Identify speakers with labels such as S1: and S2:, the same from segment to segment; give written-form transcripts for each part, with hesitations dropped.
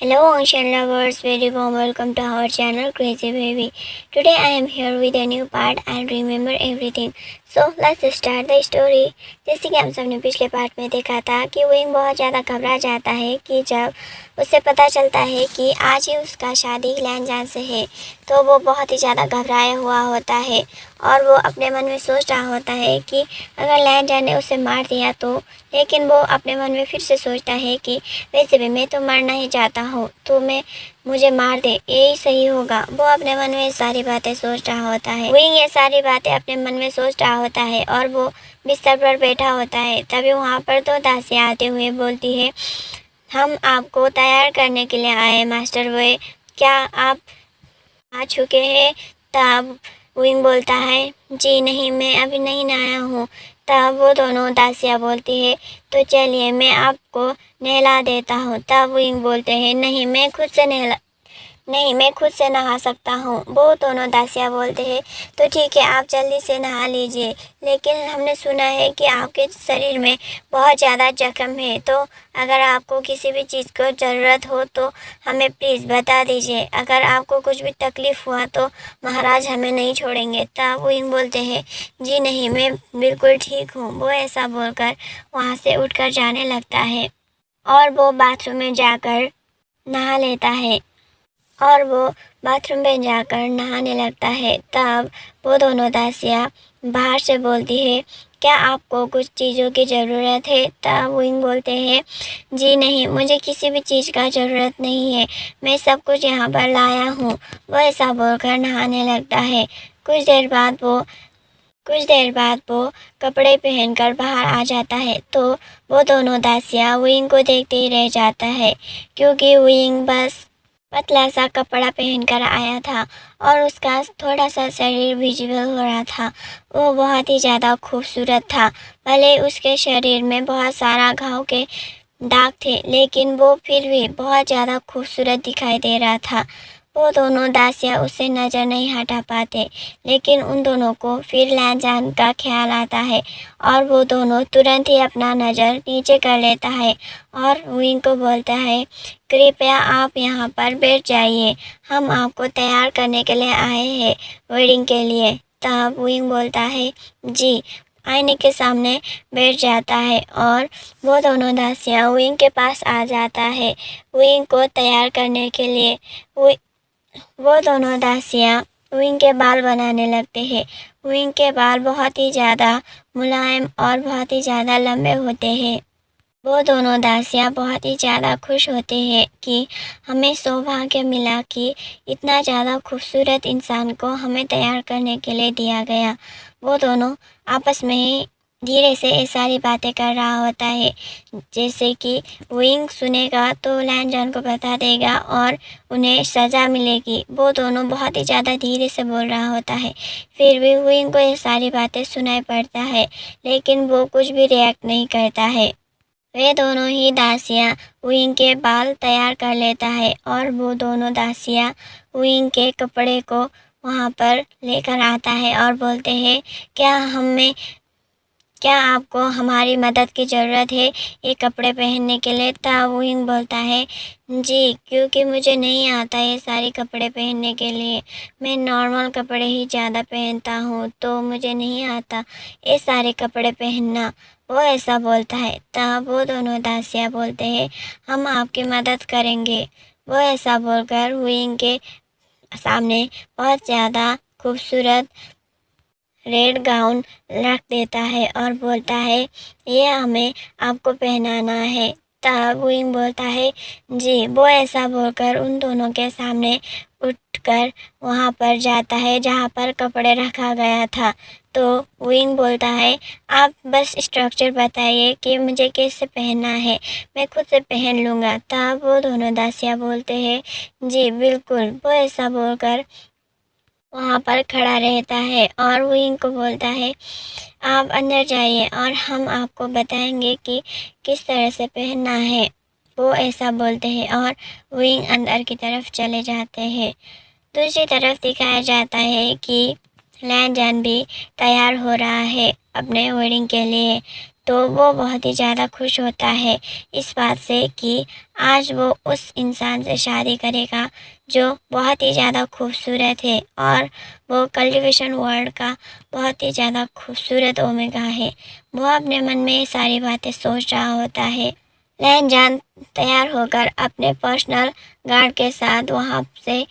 S1: Hello, ocean lovers. Very warm welcome to our channel, Crazy Baby. Today I am here with a new part. I'll remember everything. So let's start the story. जैसे कि हम सबने पिछले part में देखा था कि wing बहुत ज़्यादा घबरा जाता है कि जब उसे पता चलता है कि आज ही उसका शादी लैनजान से है, तो वो बहुत ही ज़्यादा घबराया हुआ होता है और वो अपने मन में सोच रहा होता है कि अगर लैनजान ने उसे मार दिया तो। लेकिन वो अपने मन में फिर से सोचता है कि वैसे भी मैं तो मरना ही चाहता हूँ, तो मैं मुझे मार दे, यही सही होगा। वो अपने मन में सारी बातें सोच रहा होता है। विंग ये सारी बातें अपने मन में सोच रहा होता है और वो बिस्तर पर बैठा होता है। तभी वहाँ पर दो दासियाँ आते हुए बोलती है, हम आपको तैयार करने के लिए आए मास्टर वे, क्या आप आ चुके हैं? तब विंग बोलता है, जी नहीं, मैं अभी नहीं नहाया हूँ। तब वो दोनों दासियाँ बोलती है, तो चलिए मैं आपको नहला देता हूँ। तब विंग बोलते हैं, नहीं, मैं खुद से नहा सकता हूँ। वो दोनों दासियाँ बोलते हैं, तो ठीक है, आप जल्दी से नहा लीजिए, लेकिन हमने सुना है कि आपके शरीर में बहुत ज़्यादा जख्म है, तो अगर आपको किसी भी चीज़ को ज़रूरत हो तो हमें प्लीज़ बता दीजिए। अगर आपको कुछ भी तकलीफ़ हुआ तो महाराज हमें नहीं छोड़ेंगे। तब विंग बोलते हैं, जी नहीं, मैं बिल्कुल ठीक हूँ। वो ऐसा बोलकर वहाँ से उठकर जाने लगता है और वो बाथरूम में जाकर नहा लेता है और वो बाथरूम में जाकर नहाने लगता है। तब वो दोनों दासियाँ बाहर से बोलती है, क्या आपको कुछ चीज़ों की ज़रूरत है? तब विंग बोलते हैं, जी नहीं, मुझे किसी भी चीज़ का ज़रूरत नहीं है, मैं सब कुछ यहाँ पर लाया हूँ। वो ऐसा बोलकर नहाने लगता है। कुछ देर बाद वो कपड़े पहनकर बाहर आ जाता है, तो वो दोनों दासियाँ विंग को देखते ही रह जाता है, क्योंकि विंग बस पतला सा कपड़ा पहनकर आया था और उसका थोड़ा सा शरीर विजिबल हो रहा था। वो बहुत ही ज़्यादा खूबसूरत था। भले उसके शरीर में बहुत सारा घाव के दाग थे, लेकिन वो फिर भी बहुत ज़्यादा खूबसूरत दिखाई दे रहा था। वो दोनों दासियाँ उससे नज़र नहीं हटा पाते, लेकिन उन दोनों को फिर लैनजान का ख्याल आता है और वो दोनों तुरंत ही अपना नज़र नीचे कर लेता है और विंग को बोलता है, कृपया आप यहाँ पर बैठ जाइए, हम आपको तैयार करने के लिए आए हैं वेडिंग के लिए। तब विंग बोलता है, जी। आईने के सामने बैठ जाता है और वो दोनों दासियाँ विंग के पास आ जाता है विंग को तैयार करने के लिए। वो दोनों दासियाँ विंग के बाल बनाने लगते हैं। विंग के बाल बहुत ही ज़्यादा मुलायम और बहुत ही ज़्यादा लंबे होते हैं। वो दोनों दासियाँ बहुत ही ज़्यादा खुश होते हैं कि हमें सौभाग्य मिला कि इतना ज़्यादा खूबसूरत इंसान को हमें तैयार करने के लिए दिया गया। वो दोनों आपस में ही धीरे से ये सारी बातें कर रहा होता है। जैसे कि विंग सुनेगा तो लैनजान को बता देगा और उन्हें सज़ा मिलेगी। वो दोनों बहुत ही ज़्यादा धीरे से बोल रहा होता है। फिर भी विंग को ये सारी बातें सुनाई पड़ता है, लेकिन वो कुछ भी रिएक्ट नहीं करता है। वे दोनों ही दासियाँ विंग के बाल तैयार कर लेता है और वो दोनों दासियाँ विंग के कपड़े को वहाँ पर लेकर आता है और बोलते हैं, क्या आपको हमारी मदद की ज़रूरत है ये कपड़े पहनने के लिए? तब विंग बोलता है, जी, क्योंकि मुझे नहीं आता ये सारे कपड़े पहनने के लिए, मैं नॉर्मल कपड़े ही ज़्यादा पहनता हूँ, तो मुझे नहीं आता ये सारे कपड़े पहनना। वो ऐसा बोलता है। तब वो दोनों दासियाँ बोलते हैं, हम आपकी मदद करेंगे। वो ऐसा बोलकर विंग के सामने बहुत ज़्यादा खूबसूरत रेड गाउन रख देता है और बोलता है, ये हमें आपको पहनाना है। तब विंग बोलता है, जी। वो ऐसा बोलकर उन दोनों के सामने उठकर वहाँ पर जाता है जहाँ पर कपड़े रखा गया था। तो विंग बोलता है, आप बस स्ट्रक्चर बताइए कि मुझे कैसे पहनना है, मैं खुद से पहन लूँगा। तब वो दोनों दासियाँ बोलते हैं, जी बिल्कुल। वो ऐसा बोलकर वहाँ पर खड़ा रहता है और विंग को बोलता है, आप अंदर जाइए और हम आपको बताएंगे कि किस तरह से पहनना है। वो ऐसा बोलते हैं और विंग अंदर की तरफ चले जाते हैं। दूसरी तरफ दिखाया जाता है कि लैनजान भी तैयार हो रहा है अपने वेडिंग के लिए। तो वो बहुत ही ज़्यादा खुश होता है इस बात से कि आज वो उस इंसान से शादी करेगा जो बहुत ही ज़्यादा खूबसूरत है और वो कल्टीवेशन वर्ल्ड का बहुत ही ज़्यादा खूबसूरत ओमेगा है। वो अपने मन में ये सारी बातें सोच रहा होता है। लहनजान तैयार होकर अपने पर्सनल गार्ड के साथ वहाँ से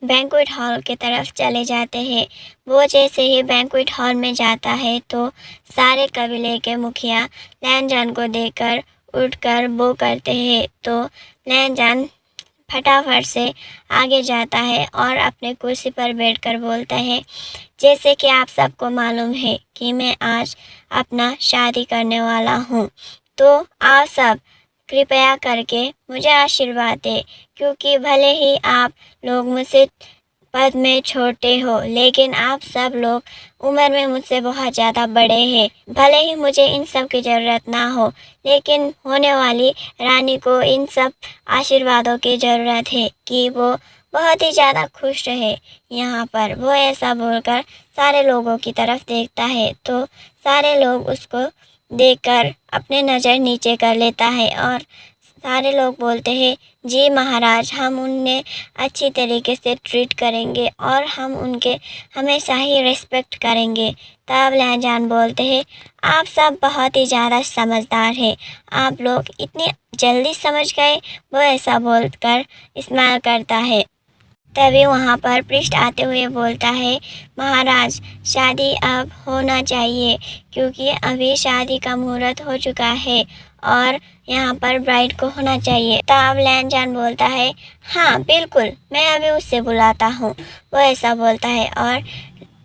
S1: बैंक्वेट हॉल की तरफ चले जाते हैं। वो जैसे ही बैंक्वेट हॉल में जाता है तो सारे कबीले के मुखिया लहनजान को देखकर उठकर वो करते हैं। तो लहनजान फटाफट से आगे जाता है और अपने कुर्सी पर बैठकर बोलता है, जैसे कि आप सबको मालूम है कि मैं आज अपना शादी करने वाला हूँ, तो आप सब कृपया करके मुझे आशीर्वाद दें, क्योंकि भले ही आप लोग मुझसे पद में छोटे हो, लेकिन आप सब लोग उम्र में मुझसे बहुत ज़्यादा बड़े हैं। भले ही मुझे इन सब की ज़रूरत ना हो, लेकिन होने वाली रानी को इन सब आशीर्वादों की ज़रूरत है कि वो बहुत ही ज़्यादा खुश रहे यहाँ पर। वो ऐसा बोलकर सारे लोगों की तरफ देखता है तो सारे लोग उसको देखकर अपने नज़र नीचे कर लेता है और सारे लोग बोलते हैं, जी महाराज, हम उन्हें अच्छी तरीके से ट्रीट करेंगे और हम उनके हमेशा ही रिस्पेक्ट करेंगे। तब लहजान बोलते हैं, आप सब बहुत ही ज़्यादा समझदार हैं, आप लोग इतनी जल्दी समझ गए। वो ऐसा बोलकर स्माइल करता है। तभी वहाँ पर पृष्ठ आते हुए बोलता है, महाराज, शादी अब होना चाहिए क्योंकि अभी शादी का मुहूर्त हो चुका है और यहाँ पर ब्राइड को होना चाहिए। तब लैनजान बोलता है, हाँ बिल्कुल, मैं अभी उससे बुलाता हूँ। वो ऐसा बोलता है और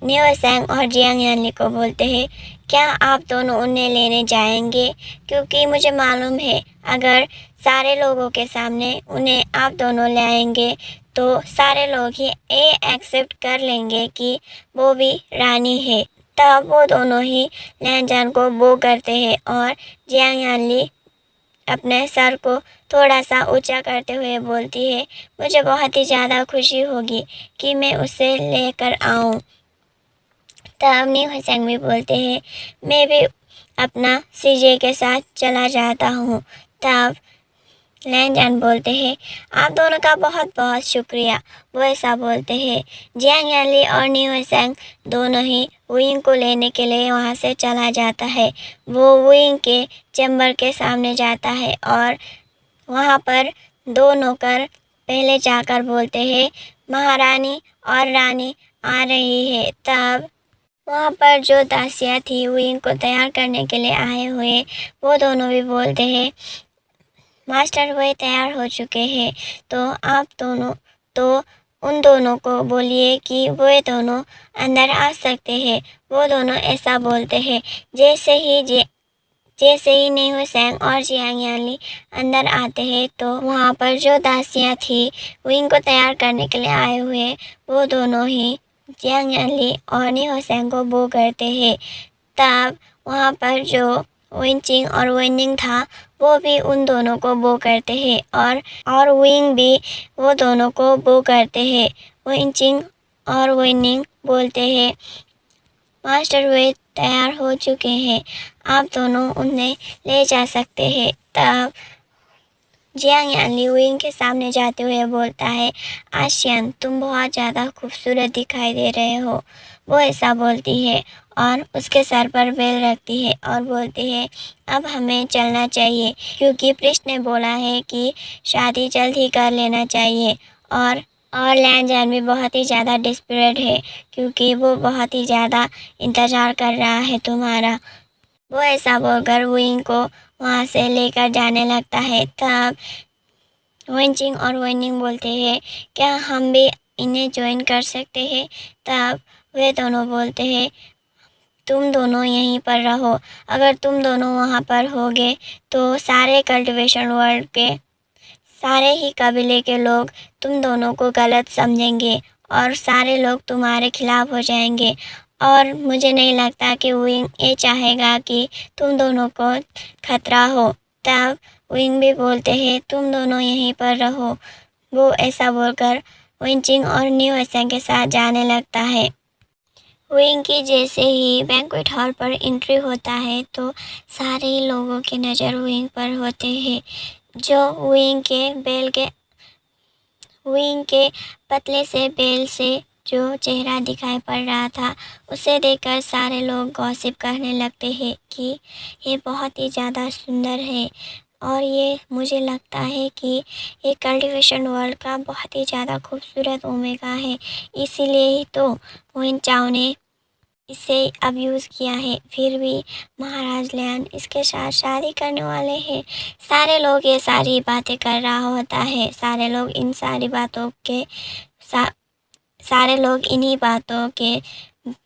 S1: न्योसेंग और जियांग यानली को बोलते हैं, क्या आप दोनों उन्हें लेने जाएंगे? क्योंकि मुझे मालूम है अगर सारे लोगों के सामने उन्हें आप दोनों ले आएंगे तो सारे लोग ही ये एक्सेप्ट कर लेंगे कि वो भी रानी है। तब वो दोनों ही लहनजान को वो करते हैं और जियांग यानली अपने सर को थोड़ा सा ऊंचा करते हुए बोलती है, मुझे बहुत ही ज़्यादा खुशी होगी कि मैं उसे लेकर आऊँ। तब न्योसेंग भी बोलते हैं, मैं भी अपना सीजे के साथ चला जाता हूँ। तब लैनजान बोलते हैं, आप दोनों का बहुत बहुत शुक्रिया। वो ऐसा बोलते हैं। जियांग यानली और न्योसेंग दोनों ही वुयिंग को लेने के लिए वहाँ से चला जाता है। वो वुयिंग के चैम्बर के सामने जाता है और वहाँ पर दो नौकर पहले जाकर बोलते हैं, महारानी और रानी आ रही है। तब वहाँ पर जो दासियाँ थी वुयिंग को तैयार करने के लिए आए हुए, वो दोनों भी बोलते हैं, मास्टर वे तैयार हो चुके हैं, तो आप दोनों तो उन दोनों को बोलिए कि वे दोनों अंदर आ सकते हैं। वो दोनों ऐसा बोलते हैं। जैसे ही न्योसेंग और जियांग यानली अंदर आते हैं तो वहाँ पर जो दासियाँ थी विंग को तैयार करने के लिए आए हुए, वो दोनों ही जियांग यानली और न्योसेंग को बो करते हैं। तब वहाँ पर जो विंचिंग और विनिंग था वो भी उन दोनों को बो करते हैं और विंग भी वो दोनों को बो करते हैं। विंचिंग और विनिंग बोलते हैं, मास्टर वे तैयार हो चुके हैं, आप दोनों उन्हें ले जा सकते हैं। तब जियांग यानली विंग के सामने जाते हुए बोलता है, आशियान, तुम बहुत ज़्यादा खूबसूरत दिखाई दे रहे हो। वो ऐसा बोलती है और उसके सर पर बेल रखती है और बोलती है, अब हमें चलना चाहिए क्योंकि पृष्ठ ने बोला है कि शादी जल्द ही कर लेना चाहिए। और लैनजान भी बहुत ही ज़्यादा डिस्परेट है क्योंकि वो बहुत ही ज़्यादा इंतज़ार कर रहा है तुम्हारा। वो ऐसा बोलकर विंग को वहाँ से लेकर जाने लगता है। तब विंचिंग और विनिंग बोलते हैं, क्या हम भी इन्हें ज्वाइन कर सकते हैं? तब वे दोनों बोलते हैं, तुम दोनों यहीं पर रहो, अगर तुम दोनों वहाँ पर होगे तो सारे कल्टीवेशन वर्ल्ड के सारे ही कबीले के लोग तुम दोनों को गलत समझेंगे और सारे लोग तुम्हारे खिलाफ हो जाएंगे और मुझे नहीं लगता कि विंग ये चाहेगा कि तुम दोनों को खतरा हो। तब विंग भी बोलते हैं, तुम दोनों यहीं पर रहो। वो ऐसा बोलकर विंचिंग और न्योसेंग के साथ जाने लगता है। विंग की जैसे ही बैंक्वेट हॉल पर एंट्री होता है तो सारे ही लोगों की नज़र विंग पर होते हैं। जो विंग के पतले से बेल से जो चेहरा दिखाई पड़ रहा था, उसे देखकर सारे लोग गॉसिप करने लगते हैं कि ये बहुत ही ज़्यादा सुंदर है और ये मुझे लगता है कि ये कल्टीवेशन वर्ल्ड का बहुत ही ज़्यादा खूबसूरत ओमेगा है। इसीलिए ही तो मोइन चाव ने इसे अब्यूज़ किया है। फिर भी महाराज लियान इसके साथ शादी करने वाले हैं। सारे लोग ये सारी बातें कर रहा होता है। सारे लोग इन्हीं बातों के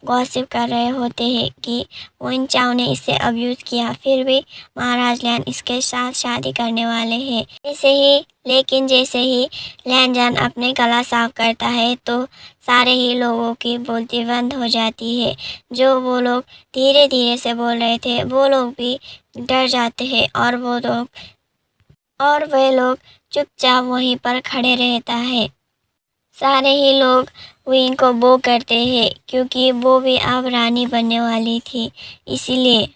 S1: गॉसिप कर रहे होते हैं कि मोइन चाव ने इसे अब्यूज़ किया। फिर भी महाराज लियान इसके साथ शादी करने वाले हैं। जैसे ही लियान जान अपने गला साफ करता है तो सारे ही लोगों की बोलती बंद हो जाती है। जो वो लोग धीरे धीरे से बोल रहे थे वो लोग भी डर जाते हैं और वे लोग चुपचाप वहीं पर खड़े रहता है। सारे ही लोग विंग को बो करते हैं क्योंकि वो भी अब रानी बनने वाली थी। इसीलिए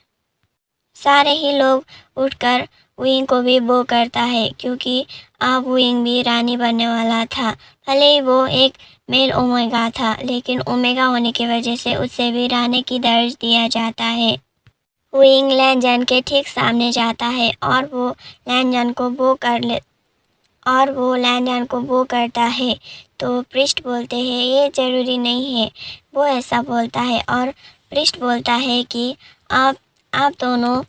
S1: सारे ही लोग उठकर विंग को भी बो करता है क्योंकि अब विंग भी रानी बनने वाला था। भले ही वो एक मेल ओमेगा था, लेकिन ओमेगा होने की वजह से उसे भी रानी की दर्ज दिया जाता है। विंग लैंजन के ठीक सामने जाता है और वो लैंजन को बो करता है तो प्रिस्ट बोलते हैं ये ज़रूरी नहीं है। वो ऐसा बोलता है और प्रिस्ट बोलता है कि आप दोनों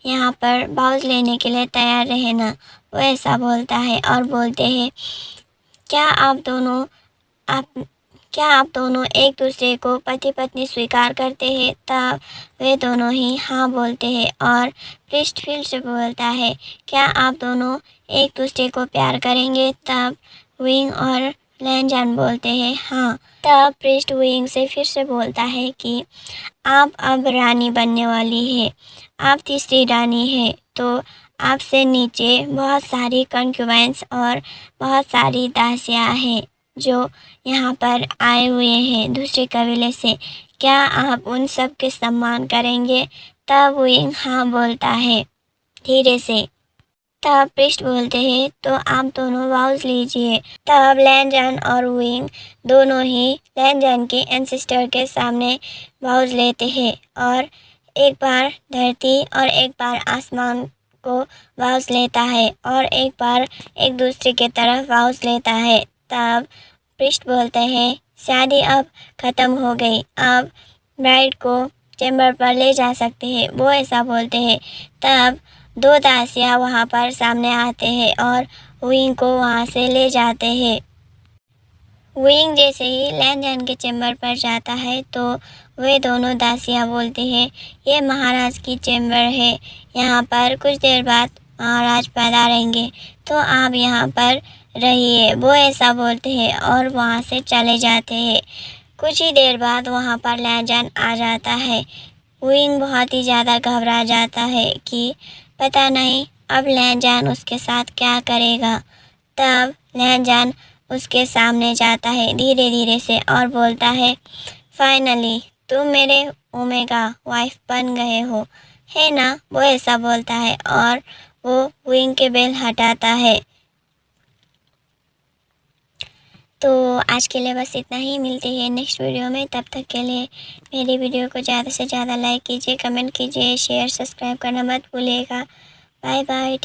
S1: यहाँ पर बाउज लेने के लिए तैयार रहना। वो ऐसा बोलता है और बोलते हैं क्या आप दोनों एक दूसरे को पति पत्नी स्वीकार करते हैं? तब वे दोनों ही हाँ बोलते हैं और प्रिस्ट फिर से बोलता है क्या आप दोनों एक दूसरे को प्यार करेंगे? तब विंग और लैंजन बोलते हैं हाँ। तब प्रिस्ट विंग से फिर से बोलता है कि आप अब रानी बनने वाली है, आप तीसरी रानी है, तो आपसे नीचे बहुत सारी कंक्यूबाइंस और बहुत सारी दासियाँ हैं जो यहाँ पर आए हुए हैं दूसरे कबीले से। क्या आप उन सब के सम्मान करेंगे? तब विंग हाँ बोलता है धीरे से। तब प्रिस्ट बोलते हैं तो आप दोनों वाउज लीजिए। तब लैंजन और विंग दोनों ही लैंजन के एंसेस्टर के सामने वाउज लेते हैं और एक बार धरती और एक बार आसमान को वाउज लेता है और एक बार एक दूसरे के तरफ वाउज लेता है। तब प्रिस्ट बोलते हैं शादी अब ख़त्म हो गई, अब ब्राइड को चैम्बर पर ले जा सकते हैं। वो ऐसा बोलते हैं। तब दो दासियाँ वहाँ पर सामने आते हैं और विंग को वहाँ से ले जाते हैं। विंग जैसे ही लैंजन के चैम्बर पर जाता है तो वे दोनों दासियाँ बोलती हैं ये महाराज की चैम्बर है, यहाँ पर कुछ देर बाद महाराज पैदा रहेंगे तो आप यहाँ पर रहिए। वो ऐसा बोलते हैं और वहाँ से चले जाते हैं। कुछ ही देर बाद वहाँ पर लैंजन आ जाता है। विंग बहुत ही ज़्यादा घबरा जाता है कि पता नहीं अब लैंजन उसके साथ क्या करेगा। तब लैंजन उसके सामने जाता है धीरे धीरे से और बोलता है फाइनली तुम मेरे ओमेगा वाइफ बन गए हो, है ना? वो ऐसा बोलता है और वो विंग के बेल हटाता है। तो आज के लिए बस इतना ही, मिलते हैं नेक्स्ट वीडियो में। तब तक के लिए मेरी वीडियो को ज़्यादा से ज़्यादा लाइक कीजिए, कमेंट कीजिए, शेयर सब्सक्राइब करना मत भूलिएगा। Bye bye.